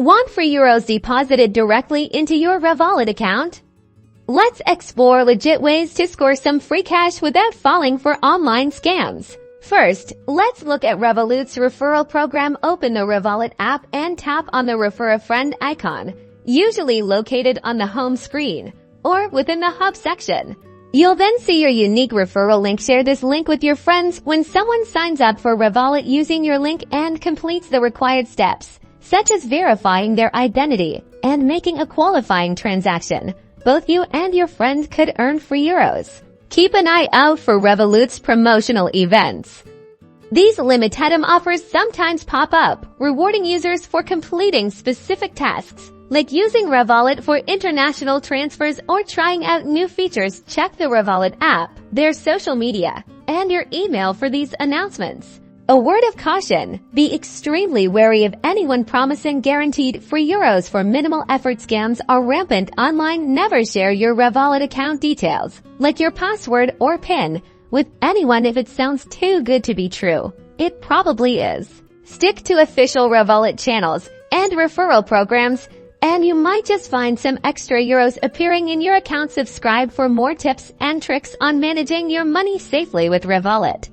Want free euros deposited directly into your Revolut account? Let's explore legit ways to score some free cash without falling for online scams. First, let's look at Revolut's referral program. Open the Revolut app and tap on the Refer a Friend icon, usually located on the home screen or within the Hub section. You'll then see your unique referral link. Share this link with your friends. When someone signs up for Revolut using your link and completes the required steps, such as verifying their identity and making a qualifying transaction, both you and your friend could earn free euros. Keep an eye out for Revolut's promotional events. These limited-time offers sometimes pop up, rewarding users for completing specific tasks, like using Revolut for international transfers or trying out new features. Check the Revolut app, their social media, and your email for these announcements. A word of caution: be extremely wary of anyone promising guaranteed free euros for minimal effort. Scams are rampant online. Never share your Revolut account details, like your password or PIN, with anyone if it sounds too good to be true. It probably is. Stick to official Revolut channels and referral programs, and you might just find some extra euros appearing in your account. Subscribe for more tips and tricks on managing your money safely with Revolut.